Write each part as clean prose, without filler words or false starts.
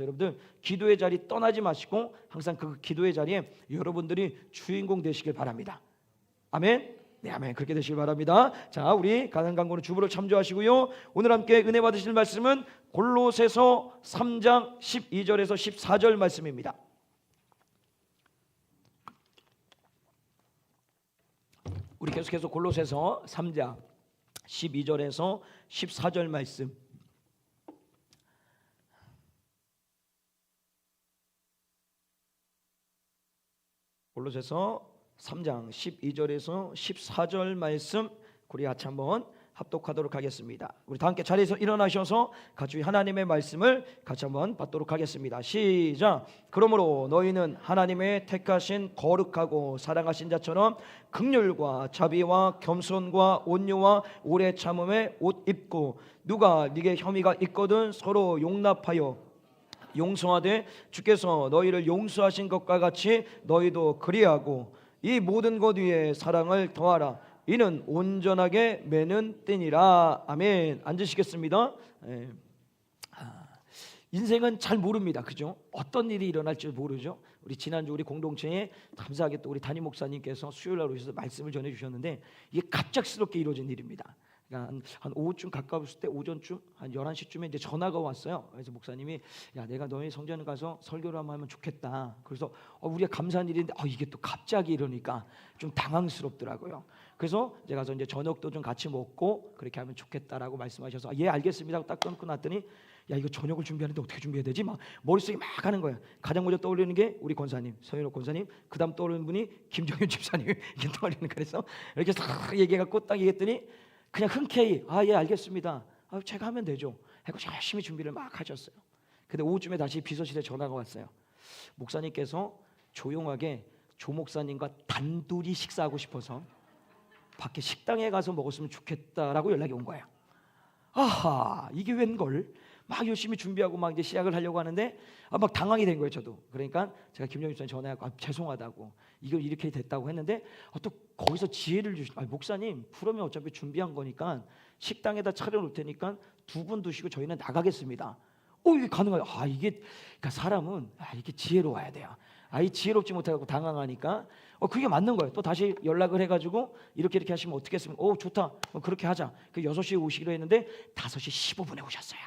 여러분들 기도의 자리 떠나지 마시고 항상 그 기도의 자리에 여러분들이 주인공 되시길 바랍니다. 아멘. 네, 아멘. 그렇게 되시길 바랍니다. 자, 우리 가난 강구는 주보를 참조하시고요. 오늘 함께 은혜 받으실 말씀은 골로새서 3장 12절에서 14절 말씀입니다. 우리 계속해서 골로새서 3장 12절에서 14절 말씀 골로새서 3장 12절에서 14절 말씀 우리 같이 한번 합독하도록 하겠습니다. 우리 다 함께 자리에서 일어나셔서 같이 하나님의 말씀을 같이 한번 받도록 하겠습니다. 시작. 그러므로 너희는 하나님의 택하신 거룩하고 사랑하신 자처럼 긍휼과 자비와 겸손과 온유와 오래 참음에 옷 입고 누가 네게 혐의가 있거든 서로 용납하여 용서하되 주께서 너희를 용서하신 것과 같이 너희도 그리하고 이 모든 것 위에 사랑을 더하라. 이는 온전하게 매는 띠니라. 아멘. 앉으시겠습니다. 인생은 잘 모릅니다. 그죠? 어떤 일이 일어날지 모르죠. 우리 지난주 우리 공동체에 감사하게 또 우리 담임 목사님께서 수요일날 오셔서 말씀을 전해주셨는데 이게 갑작스럽게 이루어진 일입니다. 그러니까 한 오후쯤 가까웠을 때 오전쯤 한 11시쯤에 이제 전화가 왔어요. 그래서 목사님이 야 내가 너희 성전에 가서 설교를 한번 하면 좋겠다. 그래서 우리가 감사한 일인데 이게 또 갑자기 이러니까 좀 당황스럽더라고요. 그래서 제가 가서 이제 저녁도 좀 같이 먹고 그렇게 하면 좋겠다라고 말씀하셔서 예 알겠습니다 하고 딱 끊고 났더니 야 이거 저녁을 준비하는데 어떻게 준비해야 되지? 막 머릿속에 막 하는 거예요. 가장 먼저 떠올리는 게 우리 권사님 서현옥 권사님, 그 다음 떠오르는 분이 김정윤 집사님 이게 떠올리는 거라서 이렇게 싹 얘기해갖고 딱 얘기했더니 그냥 흔쾌히 예 알겠습니다. 제가 하면 되죠. 하고 열심히 준비를 막 하셨어요. 근데 오후쯤에 다시 비서실에 전화가 왔어요. 목사님께서 조용하게 조 목사님과 단둘이 식사하고 싶어서 밖에 식당에 가서 먹었으면 좋겠다라고 연락이 온 거예요. 아하 이게 웬걸? 막 열심히 준비하고 막 이제 시작을 하려고 하는데 막 당황이 된 거예요. 저도. 그러니까 제가 김정희 목사님 전화해서 죄송하다고 이거 이렇게 됐다고 했는데 또 거기서 지혜를 주시. 목사님 그러면 어차피 준비한 거니까 식당에다 차려놓을 테니까 두 분 드시고 저희는 나가겠습니다. 이게 가능해요. 이게 그러니까 사람은 이렇게 지혜로워야 돼요. 이 지혜롭지 못하고 당황하니까 그게 맞는 거예요. 또 다시 연락을 해가지고 이렇게 하시면 어떻게 했으면 좋다 그렇게 하자. 그 6시에 오시기로 했는데 5시 15분에 오셨어요.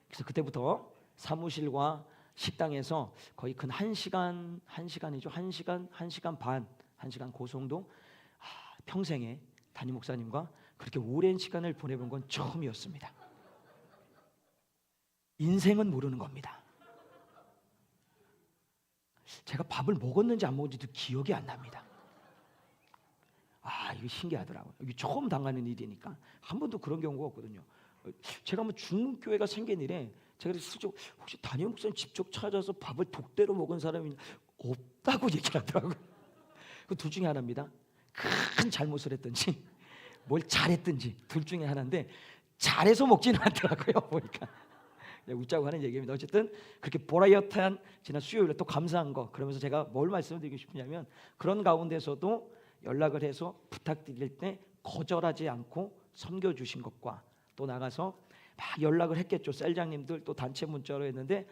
그래서 그때부터 사무실과 식당에서 거의 근 1시간 반 그 정도 평생에 담임 목사님과 그렇게 오랜 시간을 보내본 건 처음이었습니다. 인생은 모르는 겁니다. 제가 밥을 먹었는지 안 먹었는지도 기억이 안 납니다. 이거 신기하더라고요. 이게 처음 당하는 일이니까 한 번도 그런 경우가 없거든요. 제가 한번 중교회가 생긴 일에 제가 슬쩍 혹시 담임 목사님 직접 찾아서 밥을 독대로 먹은 사람이 없다고 얘기하더라고요. 그 둘 중에 하나입니다. 큰 잘못을 했든지 뭘 잘했든지 둘 중에 하나인데 잘해서 먹지는 않더라고요. 보니까 웃자고 하는 얘기입니다. 어쨌든 그렇게 보라이어트한 지난 수요일에 또 감사한 거 그러면서 제가 뭘 말씀드리고 싶으냐면 그런 가운데서도 연락을 해서 부탁드릴 때 거절하지 않고 섬겨주신 것과 또 나가서 막 연락을 했겠죠. 셀장님들 또 단체 문자로 했는데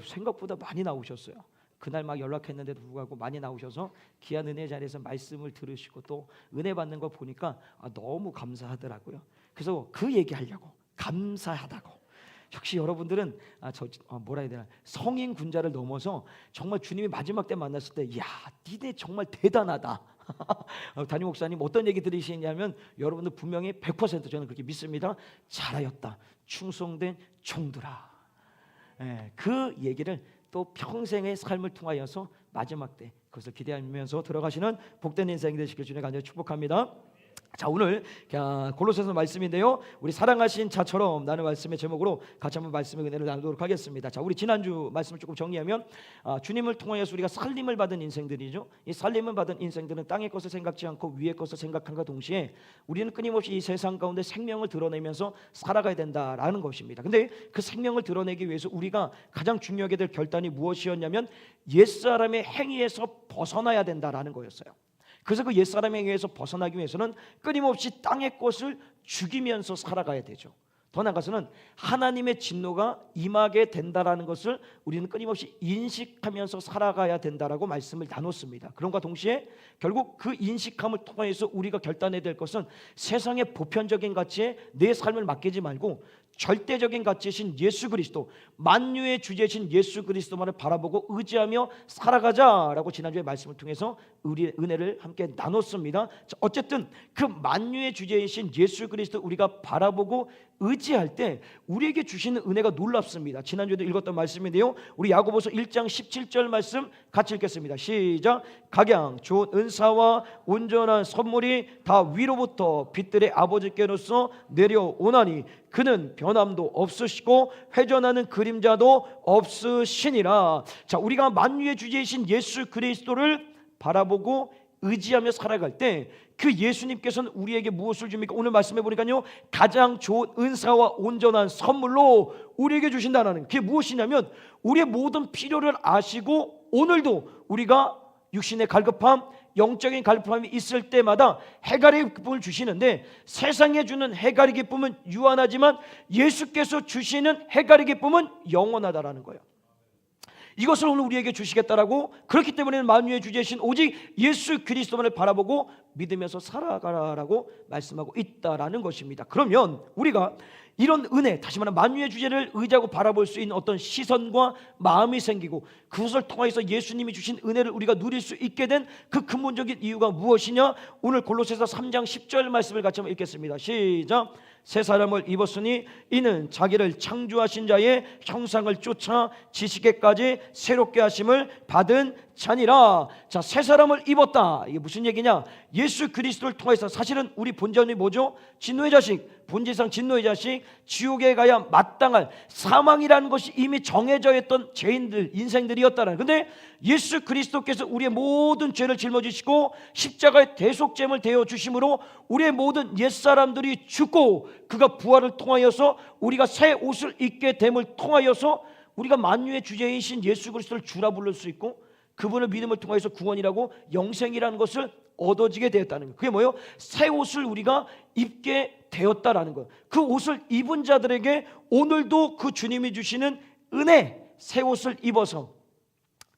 생각보다 많이 나오셨어요. 그날 막 연락했는데도 불구하고 많이 나오셔서 귀한 은혜 자리에서 말씀을 들으시고 또 은혜 받는 거 보니까 너무 감사하더라고요. 그래서 그 얘기하려고 감사하다고. 역시 여러분들은 뭐라 해야 되나 성인 군자를 넘어서 정말 주님이 마지막 때 만났을 때 니네 정말 대단하다. 담임 목사님 어떤 얘기 들으시냐면 여러분들 분명히 100% 저는 그렇게 믿습니다. 잘하였다. 충성된 종들아. 그 얘기를 또 평생의 삶을 통하여서 마지막 때 그것을 기대하면서 들어가시는 복된 인생이 되시길 주님 간절히 축복합니다. 자 오늘 골로새서 말씀인데요. 우리 사랑하신 자처럼 라는 말씀의 제목으로 같이 한번 말씀의 은혜를 나누도록 하겠습니다. 자 우리 지난주 말씀을 조금 정리하면 주님을 통하여서 우리가 살림을 받은 인생들이죠. 이 살림을 받은 인생들은 땅의 것을 생각지 않고 위의 것을 생각함과 동시에 우리는 끊임없이 이 세상 가운데 생명을 드러내면서 살아가야 된다라는 것입니다. 근데 그 생명을 드러내기 위해서 우리가 가장 중요하게 될 결단이 무엇이었냐면 옛사람의 행위에서 벗어나야 된다라는 거였어요. 그래서 그 옛사람에 의해서 벗어나기 위해서는 끊임없이 땅의 것을 죽이면서 살아가야 되죠. 더 나아가서는 하나님의 진노가 임하게 된다라는 것을 우리는 끊임없이 인식하면서 살아가야 된다라고 말씀을 나눴습니다. 그런가 동시에 결국 그 인식함을 통해서 우리가 결단해야 될 것은 세상의 보편적인 가치에 내 삶을 맡기지 말고 절대적인 가치이신 예수 그리스도, 만유의 주제이신 예수 그리스도만을 바라보고 의지하며 살아가자라고 지난주에 말씀을 통해서 우리의 은혜를 함께 나눴습니다. 자, 어쨌든 그 만유의 주제이신 예수 그리스도 우리가 바라보고 의지할 때 우리에게 주시는 은혜가 놀랍습니다. 지난주에도 읽었던 말씀인데요, 우리 야고보서 1장 17절 말씀 같이 읽겠습니다. 시작. 각양 좋은 은사와 온전한 선물이 다 위로부터 빛들의 아버지께로서 내려오나니 그는 변함도 없으시고 회전하는 그림자도 없으시니라. 자, 우리가 만유의 주제이신 예수 그리스도를 바라보고 의지하며 살아갈 때 그 예수님께서는 우리에게 무엇을 줍니까? 오늘 말씀해 보니까요, 가장 좋은 은사와 온전한 선물로 우리에게 주신다는, 그게 무엇이냐면 우리의 모든 필요를 아시고 오늘도 우리가 육신의 갈급함, 영적인 갈급함이 있을 때마다 해갈의 기쁨을 주시는데, 세상에 주는 해갈의 기쁨은 유한하지만 예수께서 주시는 해갈의 기쁨은 영원하다라는 거예요. 이것을 오늘 우리에게 주시겠다라고, 그렇기 때문에 만유의 주제이신 오직 예수 그리스도만을 바라보고 믿으면서 살아가라라고 말씀하고 있다라는 것입니다. 그러면 우리가 이런 은혜, 다시 말하면 만유의 주제를 의지하고 바라볼 수 있는 어떤 시선과 마음이 생기고 그것을 통해서 예수님이 주신 은혜를 우리가 누릴 수 있게 된 그 근본적인 이유가 무엇이냐? 오늘 골로새서 3장 10절 말씀을 같이 한번 읽겠습니다. 시작. 새 사람을 입었으니 이는 자기를 창조하신 자의 형상을 쫓아 지식에까지 새롭게 하심을 받은 자니라. 자, 새 사람을 입었다. 이게 무슨 얘기냐? 예수 그리스도를 통해서 사실은 우리 본전이 뭐죠? 진노의 자식, 본질상 진노의 자식, 지옥에 가야 마땅할 사망이라는 것이 이미 정해져 있던 죄인들, 인생들이었다는. 근데 예수 그리스도께서 우리의 모든 죄를 짊어지시고 십자가의 대속제물 되어 주심으로 우리의 모든 옛사람들이 죽고 그가 부활을 통하여서 우리가 새 옷을 입게 됨을 통하여서 우리가 만유의 주제이신 예수 그리스도를 주라 부를 수 있고 그분을 믿음을 통해서 구원이라고 영생이라는 것을 얻어지게 되었다는 거예요. 그게 뭐예요? 새 옷을 우리가 입게 되었다라는 거예요. 그 옷을 입은 자들에게 오늘도 그 주님이 주시는 은혜, 새 옷을 입어서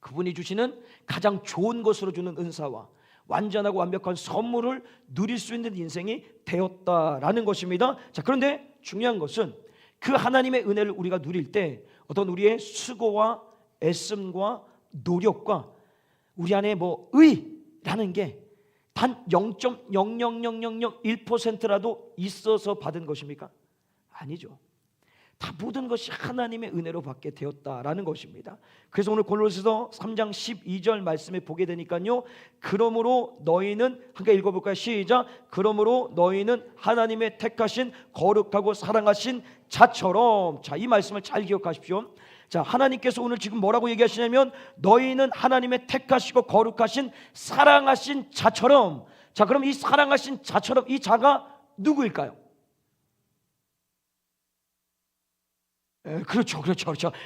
그분이 주시는 가장 좋은 것으로 주는 은사와 완전하고 완벽한 선물을 누릴 수 있는 인생이 되었다라는 것입니다. 자, 그런데 중요한 것은 그 하나님의 은혜를 우리가 누릴 때 어떤 우리의 수고와 애씀과 노력과 우리 안에 의라는 게 단 0.00001%라도 있어서 받은 것입니까? 아니죠. 다 모든 것이 하나님의 은혜로 받게 되었다라는 것입니다. 그래서 오늘 골로새서 3장 12절 말씀에 보게 되니까요, 그러므로 너희는 함께 읽어볼까요? 시작. 그러므로 너희는 하나님의 택하신 거룩하고 사랑하신 자처럼. 자, 이 말씀을 잘 기억하십시오. 자, 하나님께서 오늘 지금 뭐라고 얘기하시냐면 너희는 하나님의 택하시고 거룩하신 사랑하신 자처럼. 자, 그럼 이 사랑하신 자처럼, 이 자가 누구일까요? 그렇죠.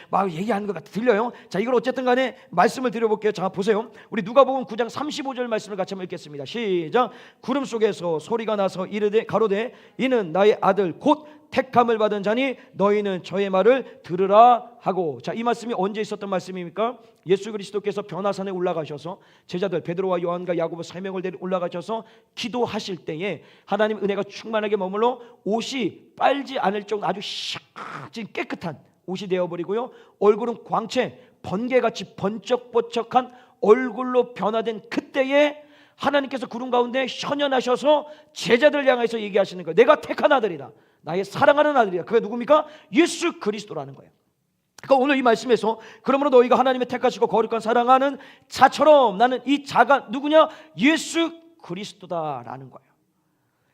막 얘기하는 것 같아 들려요. 자, 이걸 어쨌든 간에 말씀을 드려볼게요. 자, 보세요. 우리 누가복음 9장 35절 말씀을 같이 한번 읽겠습니다. 시작. 구름 속에서 소리가 나서 이르되 가로되 이는 나의 아들 곧 택함을 받은 자니 너희는 저의 말을 들으라 하고. 자, 이 말씀이 언제 있었던 말씀입니까? 예수 그리스도께서 변화산에 올라가셔서 제자들 베드로와 요한과 야고보 3명을 데리고 올라가셔서 기도하실 때에 하나님 은혜가 충만하게 머물러 옷이 빨지 않을 정도 아주 샥 깨끗한 옷이 되어버리고요, 얼굴은 광채 번개같이 번쩍번쩍한 얼굴로 변화된 그때에 하나님께서 구름 가운데 현현하셔서 제자들 향해서 얘기하시는 거예요. 내가 택한 아들이다, 나의 사랑하는 아들이다. 그게 누굽니까? 예수 그리스도라는 거예요. 그러니까 오늘 이 말씀에서 그러므로 너희가 하나님의 택하시고 거룩한 사랑하는 자처럼, 나는 이 자가 누구냐? 예수 그리스도다라는 거예요.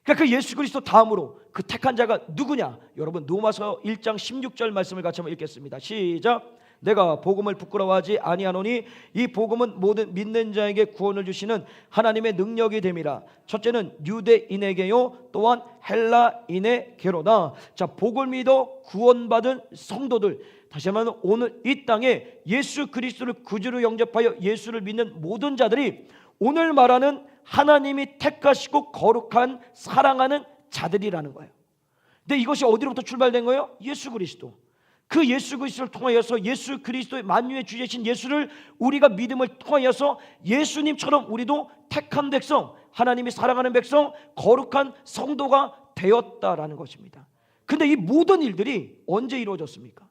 그러니까 그 예수 그리스도 다음으로 그 택한 자가 누구냐? 여러분 로마서 1장 16절 말씀을 같이 한번 읽겠습니다. 시작. 내가 복음을 부끄러워하지 아니하노니 이 복음은 모든 믿는 자에게 구원을 주시는 하나님의 능력이 됨이라. 첫째는 유대인에게요 또한 헬라인에게로다. 자, 복을 믿어 구원받은 성도들, 다시 말하면 오늘 이 땅에 예수 그리스도를 구주로 영접하여 예수를 믿는 모든 자들이 오늘 말하는 하나님이 택하시고 거룩한 사랑하는 자들이라는 거예요. 근데 이것이 어디로부터 출발된 거예요? 예수 그리스도. 그 예수 그리스도를 통하여서 예수 그리스도의 만유의 주제신 예수를 우리가 믿음을 통하여서 예수님처럼 우리도 택한 백성, 하나님이 사랑하는 백성, 거룩한 성도가 되었다라는 것입니다. 근데 이 모든 일들이 언제 이루어졌습니까?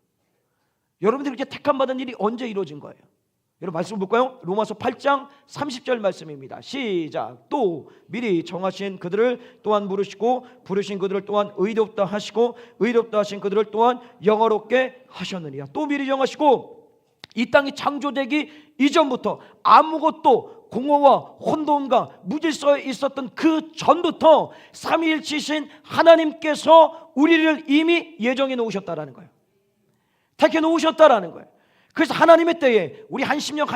여러분들이 이렇게 택함 받은 일이 언제 이루어진 거예요? 여러분 말씀 볼까요? 로마서 8장 30절 말씀입니다. 시작. 또 미리 정하신 그들을 또한 부르시고 부르신 그들을 또한 의롭다 하시고 의롭다 하신 그들을 또한 영화롭게 하셨느니라. 또 미리 정하시고 이 땅이 창조되기 이전부터 아무것도 공허와 혼돈과 무질서에 있었던 그 전부터 삼위일체이신 하나님께서 우리를 이미 예정해 놓으셨다라는 거예요. 택해 놓으셨다라는 거예요. 그래서 하나님의 때에 우리 한 심령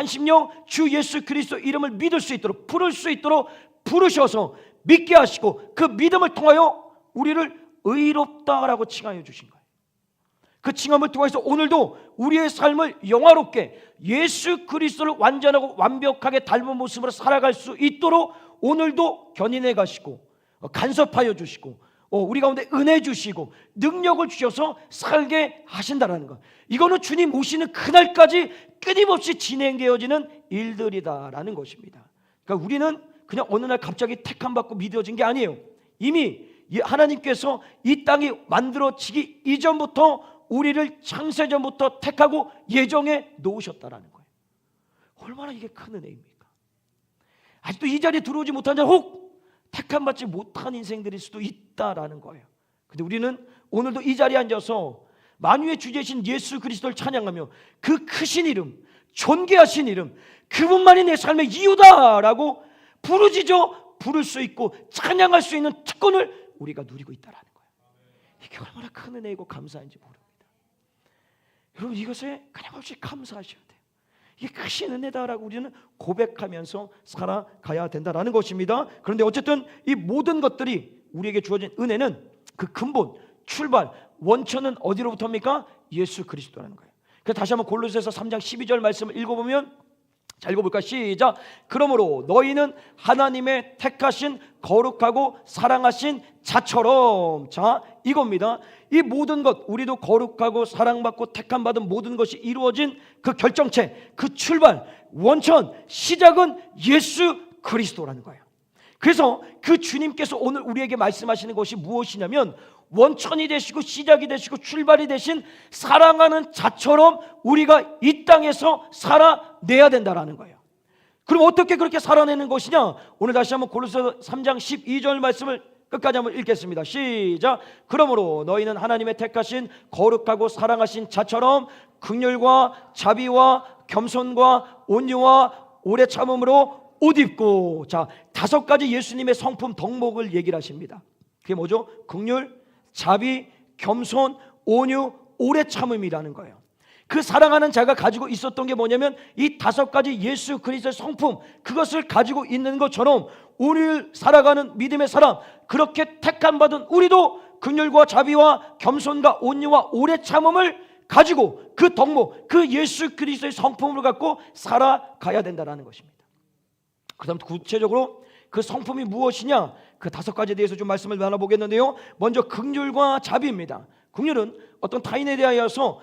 주 예수 그리스도 이름을 믿을 수 있도록 부를 수 있도록 부르셔서 믿게 하시고 그 믿음을 통하여 우리를 의롭다라고 칭하여 주신 거예요. 그 칭함을 통해서 오늘도 우리의 삶을 영화롭게 예수 그리스도를 완전하고 완벽하게 닮은 모습으로 살아갈 수 있도록 오늘도 견인해 가시고 간섭하여 주시고 우리 가운데 은혜 주시고 능력을 주셔서 살게 하신다라는 것. 이거는 주님 오시는 그날까지 끊임없이 진행되어지는 일들이다라는 것입니다. 그러니까 우리는 그냥 어느 날 갑자기 택함 받고 믿어진 게 아니에요. 이미 하나님께서 이 땅이 만들어지기 이전부터 우리를 창세전부터 택하고 예정해 놓으셨다라는 거예요. 얼마나 이게 큰 은혜입니까? 아직도 이 자리에 들어오지 못한 자 혹 택함 받지 못한 인생들일 수도 있다라는 거예요. 근데 우리는 오늘도 이 자리에 앉아서 만유의 주제신 예수 그리스도를 찬양하며 그 크신 이름, 존귀하신 이름, 그분만이 내 삶의 이유다라고 부르짖어 부를 수 있고 찬양할 수 있는 특권을 우리가 누리고 있다라는 거예요. 이게 얼마나 큰 은혜이고 감사한지 모릅니다. 여러분 이것에 끊임없이 감사하셔야 돼요. 이게 크신 은혜다라고 우리는 고백하면서 살아가야 된다라는 것입니다. 그런데 어쨌든 이 모든 것들이 우리에게 주어진 은혜는 그 근본, 출발, 원천은 어디로부터입니까? 예수 그리스도라는 거예요. 그래서 다시 한번 골로새서 3장 12절 말씀을 읽어보면 자 읽어볼까? 시작. 그러므로 너희는 하나님의 택하신 거룩하고 사랑하신 자처럼, 자 이겁니다. 이 모든 것, 우리도 거룩하고 사랑받고 택함 받은 모든 것이 이루어진 그 결정체, 그 출발, 원천, 시작은 예수 그리스도라는 거예요. 그래서 그 주님께서 오늘 우리에게 말씀하시는 것이 무엇이냐면 원천이 되시고 시작이 되시고 출발이 되신 사랑하는 자처럼 우리가 이 땅에서 살아내야 된다라는 거예요. 그럼 어떻게 그렇게 살아내는 것이냐? 오늘 다시 한번 골로새서 3장 12절 말씀을 끝까지 한번 읽겠습니다. 시작. 그러므로 너희는 하나님의 택하신 거룩하고 사랑하신 자처럼 긍휼과 자비와 겸손과 온유와 오래 참음으로 옷 입고, 자 5가지 예수님의 성품 덕목을 얘기를 하십니다. 그게 뭐죠? 긍휼, 자비, 겸손, 온유, 오래 참음이라는 거예요. 그 사랑하는 자가 가지고 있었던 게 뭐냐면 이 5가지 예수 그리스도의 성품, 그것을 가지고 있는 것처럼 오늘 살아가는 믿음의 사람, 그렇게 택함 받은 우리도 긍휼과 자비와 겸손과 온유와 오래 참음을 가지고 그 덕목, 그 예수 그리스도의 성품을 갖고 살아가야 된다는 것입니다. 그 다음 구체적으로 그 성품이 무엇이냐, 그 5가지에 대해서 좀 말씀을 나눠보겠는데요. 먼저 긍휼과 자비입니다. 긍휼은 어떤 타인에 대하여서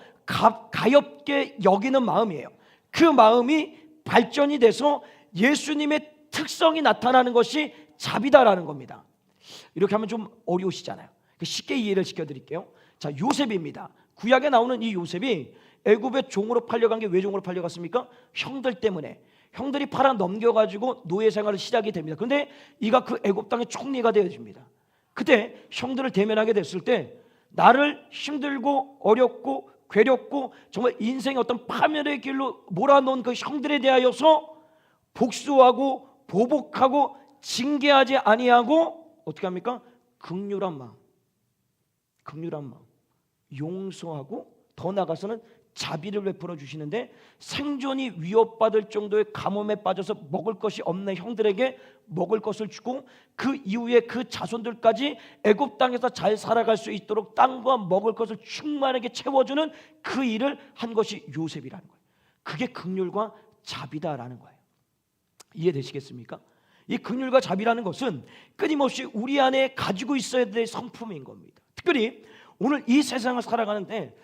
가엽게 여기는 마음이에요. 그 마음이 발전이 돼서 예수님의 특성이 나타나는 것이 자비다라는 겁니다. 이렇게 하면 좀 어려우시잖아요. 쉽게 이해를 시켜드릴게요. 자, 요셉입니다. 구약에 나오는 이 요셉이 애굽의 종으로 팔려간 게 왜 종으로 팔려갔습니까? 형들 때문에. 형들이 팔아 넘겨가지고 노예 생활을 시작이 됩니다. 그런데 이가 그 애굽 땅의 총리가 되어집니다. 그때 형들을 대면하게 됐을 때 나를 힘들고 어렵고 괴롭고 정말 인생의 어떤 파멸의 길로 몰아놓은 그 형들에 대하여서 복수하고 보복하고 징계하지 아니하고 어떻게 합니까? 긍휼한 마음, 용서하고 더 나아가서는 자비를 베풀어 주시는데 생존이 위협받을 정도의 가뭄에 빠져서 먹을 것이 없는 형들에게 먹을 것을 주고 그 이후에 그 자손들까지 애굽 땅에서 잘 살아갈 수 있도록 땅과 먹을 것을 충만하게 채워주는 그 일을 한 것이 요셉이라는 거예요. 그게 긍휼과 자비다라는 거예요. 이해되시겠습니까? 이 긍휼과 자비라는 것은 끊임없이 우리 안에 가지고 있어야 될 성품인 겁니다. 특별히 오늘 이 세상을 살아가는데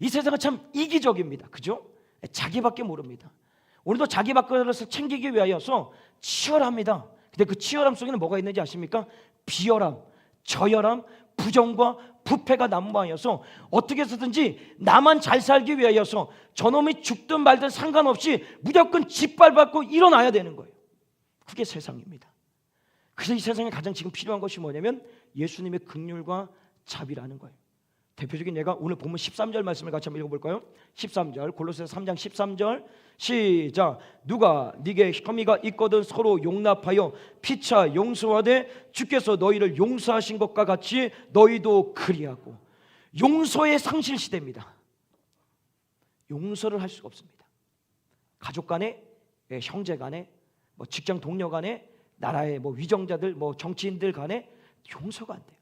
이 세상은 참 이기적입니다. 그죠? 자기밖에 모릅니다. 오늘도 자기밖을 챙기기 위하여서 치열합니다. 근데 그 치열함 속에는 뭐가 있는지 아십니까? 비열함, 저열함, 부정과 부패가 난무하여서 어떻게 해서든지 나만 잘 살기 위하여서 저놈이 죽든 말든 상관없이 무조건 짓밟고 일어나야 되는 거예요. 그게 세상입니다. 그래서 이 세상에 가장 지금 필요한 것이 뭐냐면 예수님의 긍휼과 자비라는 거예요. 대표적인 예가 오늘 본문 13절 말씀을 같이 한번 읽어볼까요? 13절 골로새서 3장 13절 시작. 누가 네게 혐의가 있거든 서로 용납하여 피차 용서하되 주께서 너희를 용서하신 것과 같이 너희도 그리하고. 용서의 상실 시대입니다. 용서를 할 수가 없습니다. 가족 간에, 형제 간에, 직장 동료 간에, 나라의 위정자들, 정치인들 간에 용서가 안 돼요.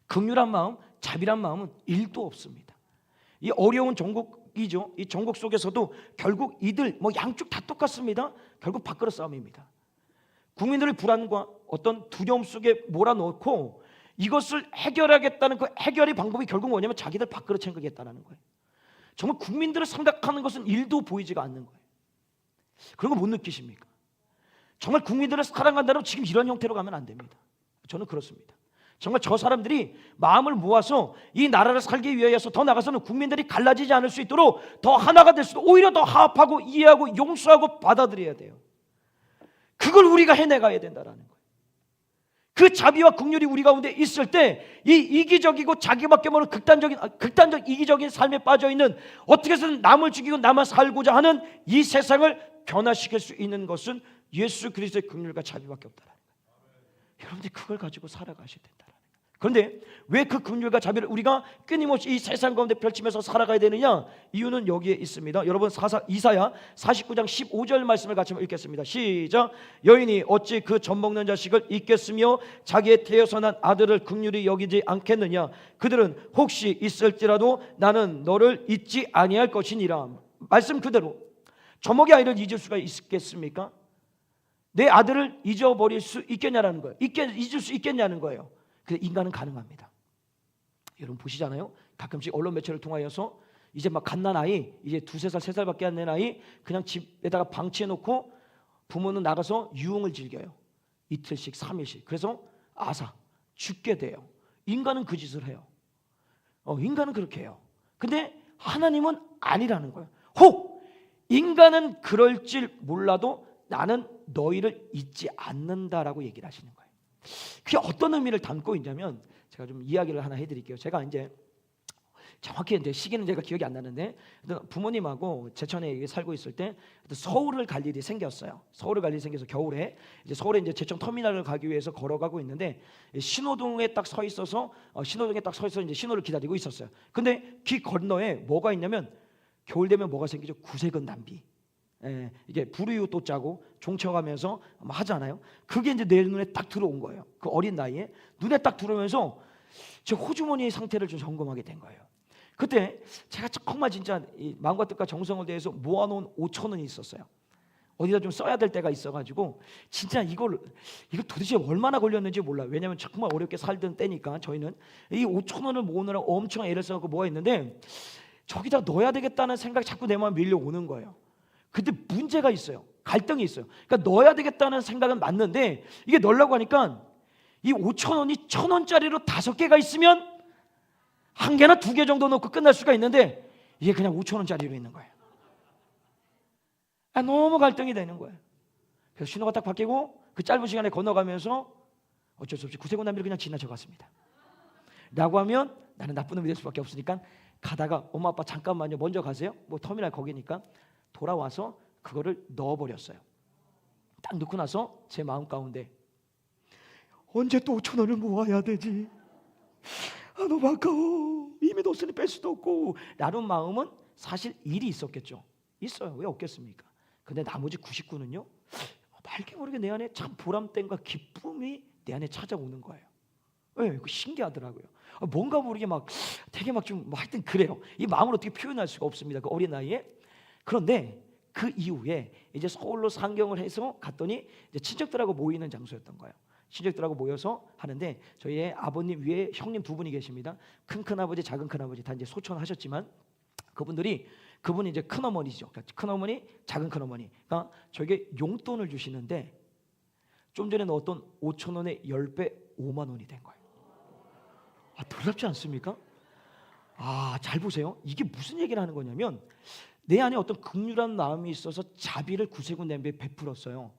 긍휼한 마음, 자비란 마음은 1도 없습니다. 이 어려운 전국이죠. 이 전국 속에서도 결국 이들 양쪽 다 똑같습니다. 결국 밥그릇 싸움입니다. 국민들의 불안과 어떤 두려움 속에 몰아넣고 이것을 해결하겠다는 그 해결의 방법이 결국 뭐냐면 자기들 밥그릇 챙기겠다는 거예요. 정말 국민들을 생각하는 것은 1도 보이지가 않는 거예요. 그런 거 못 느끼십니까? 정말 국민들을 사랑한다면 지금 이런 형태로 가면 안 됩니다. 저는 그렇습니다. 정말 저 사람들이 마음을 모아서 이 나라를 살기 위해서 더 나아가서는 국민들이 갈라지지 않을 수 있도록 더 하나가 될 수도 오히려 더 화합하고 이해하고 용서하고 받아들여야 돼요. 그걸 우리가 해내가야 된다는 거예요. 그 자비와 긍휼이 우리 가운데 있을 때 이 이기적이고 자기밖에 모르는 극단적 이기적인 삶에 빠져있는 어떻게 해서든 남을 죽이고 나만 살고자 하는 이 세상을 변화시킬 수 있는 것은 예수 그리스도의 긍휼과 자비밖에 없다는 거예요. 여러분들이 그걸 가지고 살아가셔야 된다는 거예요. 그런데 왜 그 긍휼과 자비를 우리가 끊임없이 이 세상 가운데 펼치면서 살아가야 되느냐? 이유는 여기에 있습니다. 여러분 이사야 49장 15절 말씀을 같이 읽겠습니다. 시작. 여인이 어찌 그 젖먹는 자식을 잊겠으며 자기의 태어서 난 아들을 긍휼히 여기지 않겠느냐? 그들은 혹시 있을지라도 나는 너를 잊지 아니할 것이니라. 말씀 그대로 젖먹이 아이를 잊을 수가 있겠습니까? 내 아들을 잊어버릴 수 있겠냐라는 거예요. 잊을 수 있겠냐는 거예요. 근데 인간은 가능합니다. 여러분 보시잖아요. 가끔씩 언론 매체를 통하여서 이제 막 갓난 아이, 이제 2-3살, 3살밖에 안 된 아이 그냥 집에다가 방치해놓고 부모는 나가서 유흥을 즐겨요. 이틀씩, 3일씩. 그래서 아사, 죽게 돼요. 인간은 그 짓을 해요. 인간은 그렇게 해요. 근데 하나님은 아니라는 거예요. 혹 인간은 그럴 줄 몰라도 나는 너희를 잊지 않는다라고 얘기를 하시는 거예요. 그게 어떤 의미를 담고 있냐면 제가 좀 이야기를 하나 해드릴게요. 제가 이제 정확히 이제 시기는 제가 기억이 안 나는데 부모님하고 제천에 살고 있을 때 서울을 갈 일이 생겼어요. 서울을 갈 일이 생겨서 겨울에 이제 서울에 이제 제천 터미널을 가기 위해서 걸어가고 있는데 신호등에 딱 서 있어서 이제 신호를 기다리고 있었어요. 근데 길 건너에 뭐가 있냐면 겨울 되면 뭐가 생기죠? 구색은 담비. 이게 불우유 또 짜고 종쳐가면서 하잖아요. 그게 이제 내 눈에 딱 들어온 거예요. 그 어린 나이에 눈에 딱 들어오면서 제 호주머니의 상태를 좀 점검하게 된 거예요. 그때 제가 정말 진짜 이 마음과 뜻과 정성을 다해서 모아놓은 5,000원이 있었어요. 어디다 좀 써야 될 때가 있어가지고 진짜 이거 도대체 얼마나 걸렸는지 몰라요. 왜냐하면 정말 어렵게 살던 때니까 저희는 이 5,000원을 모으느라 엄청 애를 써갖고 모아있는데 저기다 넣어야 되겠다는 생각이 자꾸 내 마음에 밀려오는 거예요. 근데 문제가 있어요. 갈등이 있어요. 그러니까 넣어야 되겠다는 생각은 맞는데 이게 넣으려고 하니까 이 5,000원이 1,000원짜리로 5개가 있으면 1개나 2개 정도 넣고 끝날 수가 있는데 이게 그냥 5,000원짜리로 있는 거예요. 너무 갈등이 되는 거예요. 그래서 신호가 딱 바뀌고 그 짧은 시간에 건너가면서 어쩔 수 없이 구세군담비를 그냥 지나쳐 갔습니다. 라고 하면 나는 나쁜 놈이 될 수밖에 없으니까 가다가 엄마 아빠 잠깐만요 먼저 가세요. 터미널 거기니까 돌아와서 그거를 넣어버렸어요. 딱 넣고 나서 제 마음 가운데 언제 또 5,000원을 모아야 되지? 너무 아까워. 이미 넣었으니 뺄 수도 없고 라는 마음은 사실 일이 있었겠죠. 있어요. 왜 없겠습니까? 근데 나머지 99는요 말게 모르게 내 안에 참 보람됨과 기쁨이 내 안에 찾아오는 거예요. 그 신기하더라고요. 뭔가 모르게 되게 하여튼 그래요. 이 마음을 어떻게 표현할 수가 없습니다. 그 어린 나이에. 그런데 그 이후에 이제 서울로 상경을 해서 갔더니 이제 친척들하고 모이는 장소였던 거예요. 친척들하고 모여서 하는데 저희의 아버님 위에 형님 두 분이 계십니다. 큰아버지, 작은아버지 다 이제 소천하셨지만 그분이 이제 큰어머니죠. 그러니까 큰어머니, 작은 큰어머니가 저에게 용돈을 주시는데 좀 전에 넣었던 5,000원의 10배 5만 원이 된 거예요. 놀랍지 않습니까? 잘 보세요. 이게 무슨 얘기를 하는 거냐면 내 안에 어떤 긍휼한 마음이 있어서 자비를 구세군 냄비에 베풀었어요.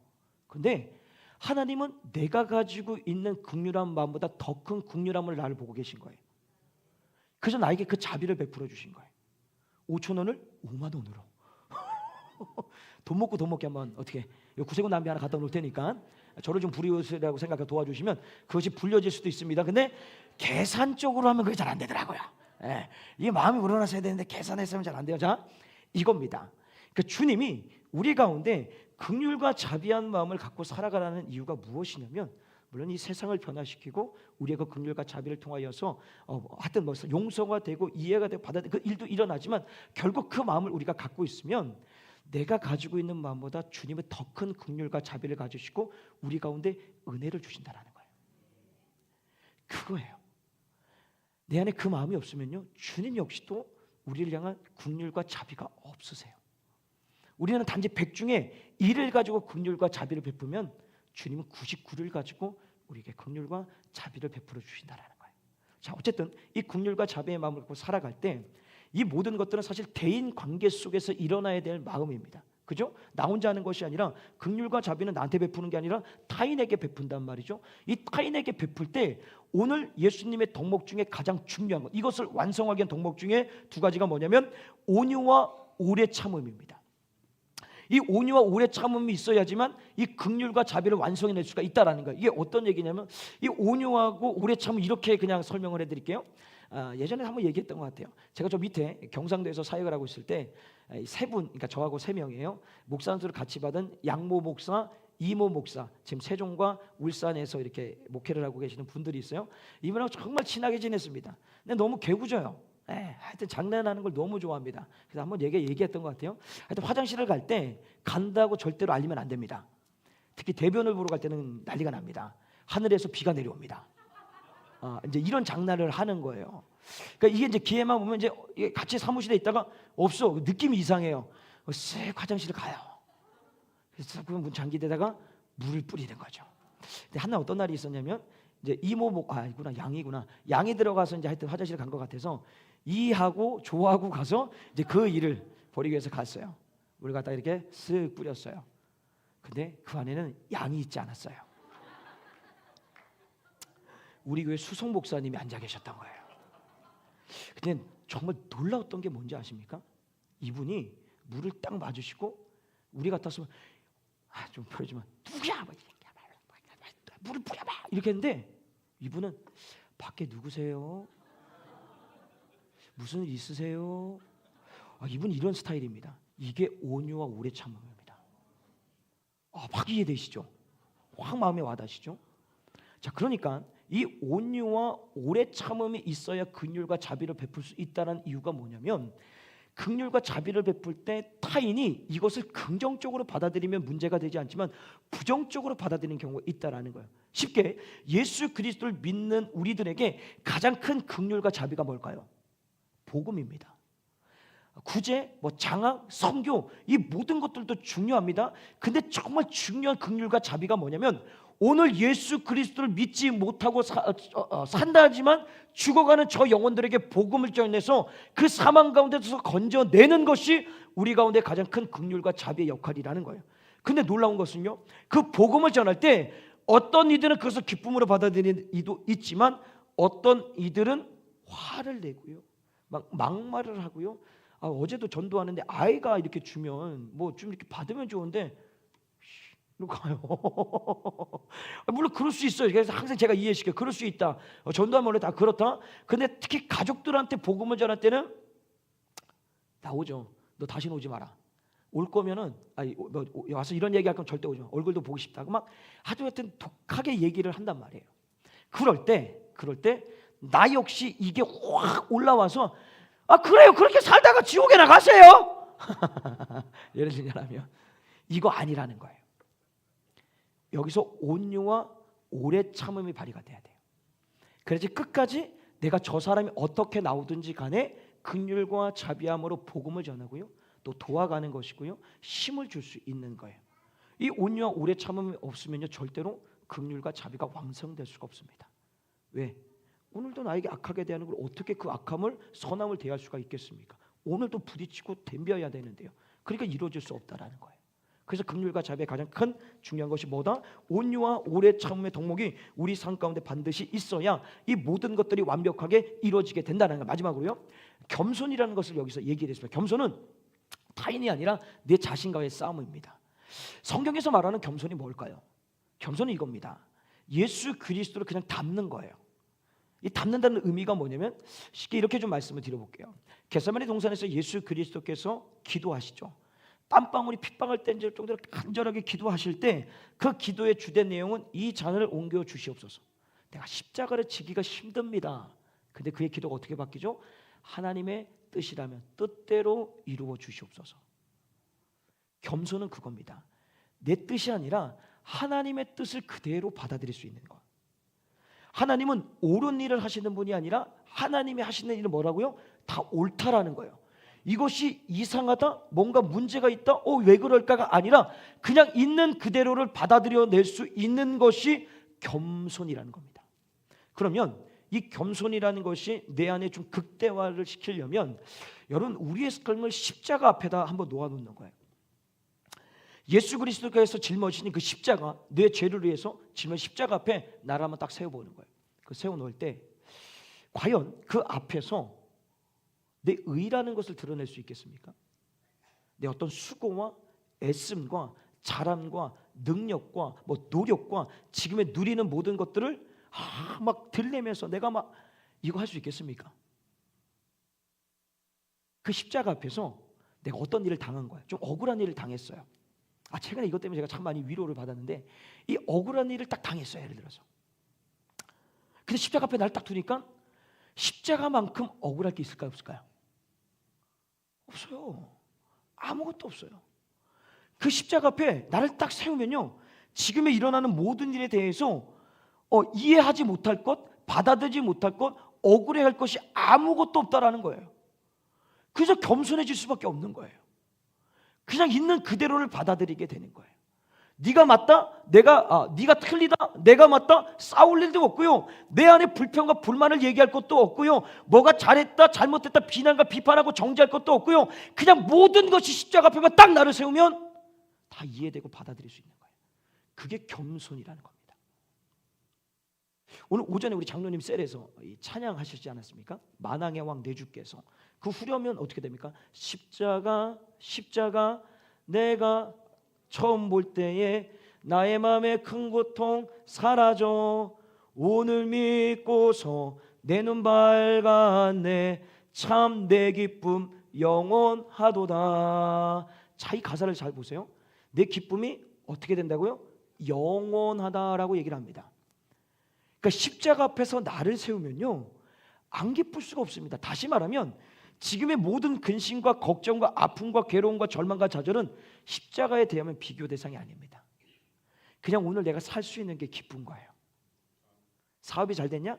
근데 하나님은 내가 가지고 있는 긍휼한 마음보다 더 큰 긍휼함을 나를 보고 계신 거예요. 그래서 나에게 그 자비를 베풀어 주신 거예요. 5,000원을 5만 원으로. 돈 먹기 한번 어떻게 구세군 냄비 하나 갖다 놓을 테니까 저를 좀 불이웃이라고 생각해 도와주시면 그것이 불려질 수도 있습니다. 근데 계산적으로 하면 그게 잘 안 되더라고요. 이게 마음이 우러나서야 되는데 계산했으면 잘 안 돼요. 자, 이겁니다. 그러니까 주님이 우리 가운데 긍휼과 자비한 마음을 갖고 살아가라는 이유가 무엇이냐면 물론 이 세상을 변화시키고 우리의 그 긍휼과 자비를 통하여서 하여튼 뭐 용서가 되고 이해가 되고 받아들이는 그 일도 일어나지만 결국 그 마음을 우리가 갖고 있으면 내가 가지고 있는 마음보다 주님은 더 큰 긍휼과 자비를 가지시고 우리 가운데 은혜를 주신다는 거예요. 그거예요. 내 안에 그 마음이 없으면요 주님 역시도 우리를 향한 긍휼과 자비가 없으세요. 우리는 단지 100 중에 1을 가지고 긍휼과 자비를 베푸면 주님은 99를 가지고 우리에게 긍휼과 자비를 베풀어 주신다는 거예요. 자, 어쨌든 이 긍휼과 자비의 마음을 갖고 살아갈 때 이 모든 것들은 사실 대인 관계 속에서 일어나야 될 마음입니다. 그죠? 나 혼자 하는 것이 아니라 긍휼과 자비는 나한테 베푸는 게 아니라 타인에게 베푼단 말이죠. 이 타인에게 베풀 때 오늘 예수님의 덕목 중에 가장 중요한 것, 이것을 완성하기 위한 덕목 중에 두 가지가 뭐냐면 온유와 오래 참음입니다. 이 온유와 오래 참음이 있어야지만 이 긍휼과 자비를 완성해낼 수가 있다라는 거예요. 이게 어떤 얘기냐면 이 온유하고 오래 참음 이렇게 그냥 설명을 해드릴게요. 예전에 한번 얘기했던 것 같아요. 제가 저 밑에 경상도에서 사역을 하고 있을 때 세 분, 그러니까 저하고 3명이에요. 목사 안수를 같이 받은 양모 목사, 이모 목사, 지금 세종과 울산에서 이렇게 목회를 하고 계시는 분들이 있어요. 이분하고 정말 친하게 지냈습니다. 근데 너무 개구져요. 하여튼 장난하는 걸 너무 좋아합니다. 그래서 한번 얘기했던 것 같아요. 하여튼 화장실을 갈 때 간다고 절대로 알리면 안 됩니다. 특히 대변을 보러 갈 때는 난리가 납니다. 하늘에서 비가 내려옵니다. 이제 이런 장난을 하는 거예요. 그러니까 이게 이제 기회만 보면 이제 같이 사무실에 있다가 없어 느낌이 이상해요. 쓱 화장실을 가요. 그래서 그 문 잠기대다가 물을 뿌리는 거죠. 근데 하나 어떤 날이 있었냐면 이제 양이구나. 양이 들어가서 이제 하여튼 화장실 간 것 같아서 이하고 조하고 가서 이제 그 일을 버리기 위해서 갔어요. 물을 갖다 이렇게 쓱 뿌렸어요. 근데 그 안에는 양이 있지 않았어요. 우리 교회 수송 목사님이 앉아 계셨던 거예요. 근데 정말 놀라웠던 게 뭔지 아십니까? 이분이 물을 딱 맞으시고 우리 같았으면 좀 보여주면 누구야? 물을 뿌려봐 이렇게 했는데 이분은 밖에 누구세요? 무슨 일 있으세요? 이분 이런 스타일입니다. 이게 온유와 오래 참음입니다. 확 이해되시죠? 확 마음에 와닿으시죠? 자, 그러니까 이 온유와 오래 참음이 있어야 긍휼과 자비를 베풀 수 있다는 이유가 뭐냐면 긍휼과 자비를 베풀 때 타인이 이것을 긍정적으로 받아들이면 문제가 되지 않지만 부정적으로 받아들이는 경우가 있다라는 거예요. 쉽게 예수 그리스도를 믿는 우리들에게 가장 큰 긍휼과 자비가 뭘까요? 복음입니다. 구제, 장학, 선교 이 모든 것들도 중요합니다. 근데 정말 중요한 긍휼과 자비가 뭐냐면 오늘 예수 그리스도를 믿지 못하고 산다 하지만 죽어가는 저 영혼들에게 복음을 전해서 그 사망 가운데서 건져내는 것이 우리 가운데 가장 큰 긍휼과 자비의 역할이라는 거예요. 근데 놀라운 것은요, 그 복음을 전할 때 어떤 이들은 그것을 기쁨으로 받아들이는 이도 있지만 어떤 이들은 화를 내고요, 막말을 하고요. 어제도 전도하는데 아이가 이렇게 주면 좀 이렇게 받으면 좋은데 가요. 물론 그럴 수 있어요. 그래서 항상 제가 이해시켜요. 그럴 수 있다. 전도하면 원래 다 그렇다. 근데 특히 가족들한테 복음을 전할 때는 나오죠. 너 다시는 오지 마라. 올 거면은 너 와서 이런 얘기할 거면 절대 오지 마. 얼굴도 보고 싶다. 막 아주 하여튼 독하게 얘기를 한단 말이에요. 그럴 때 나 역시 이게 확 올라와서 그래요. 그렇게 살다가 지옥에 나가세요. 예를 들자면 이거 아니라는 거예요. 여기서 온유와 오래 참음이 발휘가 돼야 돼요. 그래야지 끝까지 내가 저 사람이 어떻게 나오든지 간에 긍휼과 자비함으로 복음을 전하고요, 또 도와가는 것이고요, 힘을 줄 수 있는 거예요. 이 온유와 오래 참음이 없으면요, 절대로 긍휼과 자비가 왕성될 수가 없습니다. 왜? 오늘도 나에게 악하게 대하는 걸 어떻게 그 악함을 선함을 대할 수가 있겠습니까? 오늘도 부딪히고 덤벼야 되는데요. 그러니까 이루어질 수 없다라는 거예요. 그래서 긍휼과 자비의 가장 큰 중요한 것이 뭐다? 온유와 오래 참음의 덕목이 우리 삶 가운데 반드시 있어야 이 모든 것들이 완벽하게 이루어지게 된다는 거예요. 마지막으로요, 겸손이라는 것을 여기서 얘기했습니다. 겸손은 타인이 아니라 내 자신과의 싸움입니다. 성경에서 말하는 겸손이 뭘까요? 겸손은 이겁니다. 예수 그리스도를 그냥 닮는 거예요. 이 닮는다는 의미가 뭐냐면, 쉽게 이렇게 좀 말씀을 드려볼게요. 겟세마네 동산에서 예수 그리스도께서 기도하시죠. 땀방울이 핏방울 떼질 정도로 간절하게 기도하실 때 그 기도의 주된 내용은 이 잔을 옮겨 주시옵소서. 내가 십자가를 지기가 힘듭니다. 근데 그의 기도가 어떻게 바뀌죠? 하나님의 뜻이라면 뜻대로 이루어 주시옵소서. 겸손은 그겁니다. 내 뜻이 아니라 하나님의 뜻을 그대로 받아들일 수 있는 것. 하나님은 옳은 일을 하시는 분이 아니라 하나님이 하시는 일은 뭐라고요? 다 옳다라는 거예요. 이것이 이상하다, 뭔가 문제가 있다, 왜 그럴까가 아니라 그냥 있는 그대로를 받아들여낼 수 있는 것이 겸손이라는 겁니다. 그러면 이 겸손이라는 것이 내 안에 좀 극대화를 시키려면, 여러분, 우리의 삶을 십자가 앞에다 한번 놓아놓는 거예요. 예수 그리스도께서 짊어지신 그 십자가, 내 죄를 위해서 짊어진 십자가 앞에 나를 한번 딱 세워보는 거예요. 그 세워놓을 때 과연 그 앞에서 내 의라는 것을 드러낼 수 있겠습니까? 내 어떤 수고와 애씀과 잘함과 능력과 노력과 지금의 누리는 모든 것들을 막 들내면서 내가 막 이거 할 수 있겠습니까? 그 십자가 앞에서 내가 어떤 일을 당한 거예요. 좀 억울한 일을 당했어요. 최근에 이것 때문에 제가 참 많이 위로를 받았는데, 이 억울한 일을 딱 당했어요. 예를 들어서. 근데 십자가 앞에 나를 딱 두니까 십자가만큼 억울할 게 있을까요? 없을까요? 없어요. 아무것도 없어요. 그 십자가 앞에 나를 딱 세우면요, 지금에 일어나는 모든 일에 대해서 이해하지 못할 것, 받아들이지 못할 것, 억울해할 것이 아무것도 없다라는 거예요. 그래서 겸손해질 수밖에 없는 거예요. 그냥 있는 그대로를 받아들이게 되는 거예요. 네가 맞다, 네가 틀리다, 내가 맞다, 싸울 일도 없고요, 내 안에 불평과 불만을 얘기할 것도 없고요, 뭐가 잘했다 잘못했다 비난과 비판하고 정죄할 것도 없고요, 그냥 모든 것이 십자가 앞에만 딱 나를 세우면 다 이해되고 받아들일 수 있는 거예요. 그게 겸손이라는 겁니다. 오늘 오전에 우리 장로님 셀에서 찬양하시지 않았습니까? 만왕의 왕 내 주께서. 그 후렴은 어떻게 됩니까? 십자가 내가 처음 볼 때에 나의 마음의 큰 고통 사라져 오늘 믿고서 내 눈 밝았네 참 내 기쁨 영원하도다. 자, 이 가사를 잘 보세요. 내 기쁨이 어떻게 된다고요? 영원하다라고 얘기를 합니다. 그러니까 십자가 앞에서 나를 세우면요, 안 기쁠 수가 없습니다. 다시 말하면 지금의 모든 근심과 걱정과 아픔과 괴로움과 절망과 좌절은 십자가에 대하면 비교 대상이 아닙니다. 그냥 오늘 내가 살 수 있는 게 기쁜 거예요. 사업이 잘 됐냐?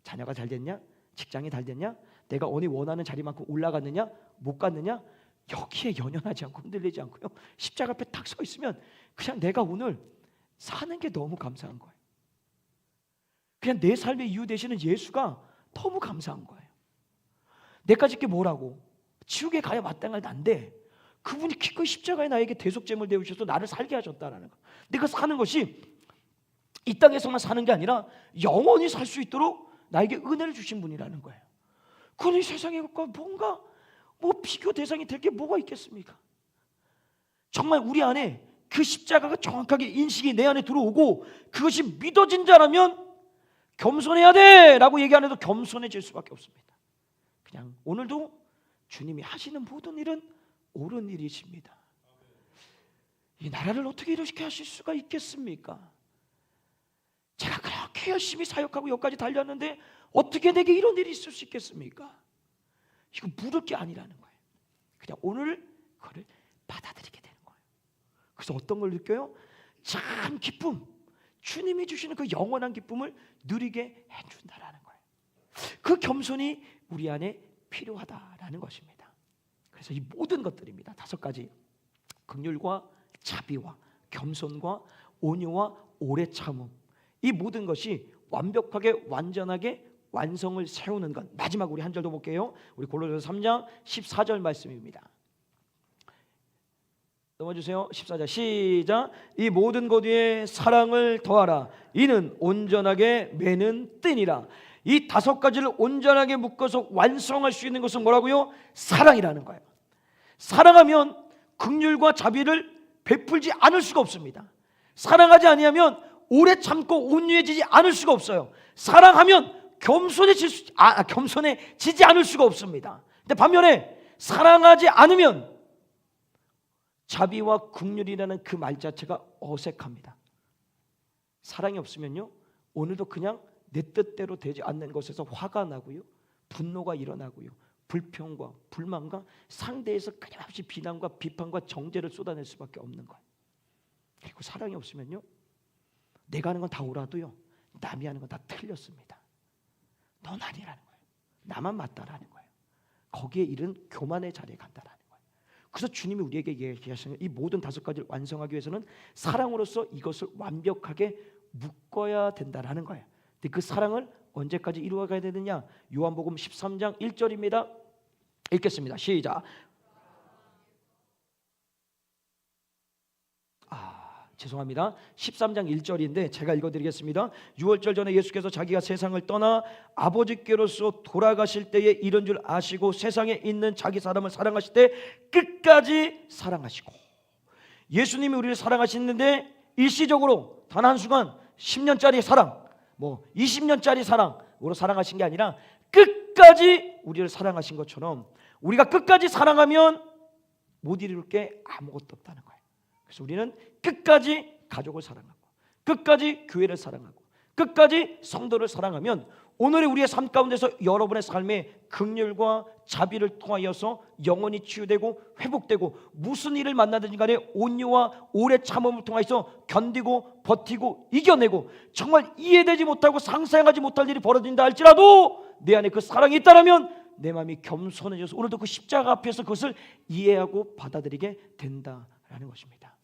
자녀가 잘 됐냐? 직장이 잘 됐냐? 내가 어디 원하는 자리만큼 올라갔느냐? 못 갔느냐? 여기에 연연하지 않고 흔들리지 않고요, 십자가 앞에 딱 서 있으면 그냥 내가 오늘 사는 게 너무 감사한 거예요. 그냥 내 삶의 이유 되시는 예수가 너무 감사한 거예요. 내까지 게 뭐라고? 지옥에 가야 마땅할 난데 그분이 기꺼이 십자가에 나에게 대속제물 되어주셔서 나를 살게 하셨다라는 거. 내가 사는 것이 이 땅에서만 사는 게 아니라 영원히 살 수 있도록 나에게 은혜를 주신 분이라는 거예요. 그러니 세상에 뭔가 비교 대상이 될 게 뭐가 있겠습니까? 정말 우리 안에 그 십자가가 정확하게 인식이 내 안에 들어오고 그것이 믿어진 자라면 겸손해야 돼 라고 얘기 안 해도 겸손해질 수밖에 없습니다. 그냥 오늘도 주님이 하시는 모든 일은 옳은 일이십니다. 이 나라를 어떻게 이렇게 하실 수가 있겠습니까? 제가 그렇게 열심히 사역하고 여기까지 달렸는데 어떻게 내게 이런 일이 있을 수 있겠습니까? 이거 물을 게 아니라는 거예요. 그냥 오늘 그걸 받아들이게 되는 거예요. 그래서 어떤 걸 느껴요? 참 기쁨, 주님이 주시는 그 영원한 기쁨을 누리게 해준다라는 거예요. 그 겸손이 우리 안에 필요하다라는 것입니다. 그래서 이 모든 것들입니다. 5가지: 긍휼과 자비와 겸손과 온유와 오래 참음. 이 모든 것이 완벽하게 완전하게 완성을 세우는 것. 마지막 우리 한 절 더 볼게요. 우리 골로새서 3장 14절 말씀입니다. 넘어주세요. 14절 시작. 이 모든 것 위에 사랑을 더하라. 이는 온전하게 매는 끈이라. 이 5가지를 온전하게 묶어서 완성할 수 있는 것은 뭐라고요? 사랑이라는 거예요. 사랑하면 긍휼과 자비를 베풀지 않을 수가 없습니다. 사랑하지 아니하면 오래 참고 온유해지지 않을 수가 없어요. 사랑하면 겸손해지지 않을 수가 없습니다. 근데 반면에 사랑하지 않으면 자비와 긍휼이라는 그 말 자체가 어색합니다. 사랑이 없으면요, 오늘도 그냥 내 뜻대로 되지 않는 것에서 화가 나고요, 분노가 일어나고요, 불평과 불만과 상대에서 끊임없이 비난과 비판과 정죄를 쏟아낼 수밖에 없는 거예요. 그리고 사랑이 없으면요, 내가 하는 건 다 옳아도요, 남이 하는 건 다 틀렸습니다. 넌 아니라는 거예요. 나만 맞다라는 거예요. 거기에 이른 교만의 자리에 간다라는 거예요. 그래서 주님이 우리에게 얘기하시는 이 모든 5가지를 완성하기 위해서는 사랑으로서 이것을 완벽하게 묶어야 된다라는 거예요. 근데 그 사랑을 언제까지 이루어가야 되느냐? 요한복음 13장 1절입니다. 읽겠습니다. 시작. 죄송합니다. 13장 1절인데 제가 읽어드리겠습니다. 6월절 전에 예수께서 자기가 세상을 떠나 아버지께로서 돌아가실 때에 이런 줄 아시고 세상에 있는 자기 사람을 사랑하실 때 끝까지 사랑하시고, 예수님이 우리를 사랑하시는데 일시적으로 단 한순간 10년짜리 사랑, 20년짜리 사랑으로 사랑하신 게 아니라 끝까지 우리를 사랑하신 것처럼 우리가 끝까지 사랑하면 못 이룰 게 아무것도 없다는 거예요. 그래서 우리는 끝까지 가족을 사랑하고, 끝까지 교회를 사랑하고, 끝까지 성도를 사랑하면 오늘의 우리의 삶 가운데서 여러분의 삶에 긍휼과 자비를 통하여서 영원히 치유되고 회복되고, 무슨 일을 만나든지 간에 온유와 오래 참음을 통해서 견디고 버티고 이겨내고, 정말 이해되지 못하고 상상하지 못할 일이 벌어진다 할지라도 내 안에 그 사랑이 있다면 내 마음이 겸손해져서 오늘도 그 십자가 앞에서 그것을 이해하고 받아들이게 된다라는 것입니다.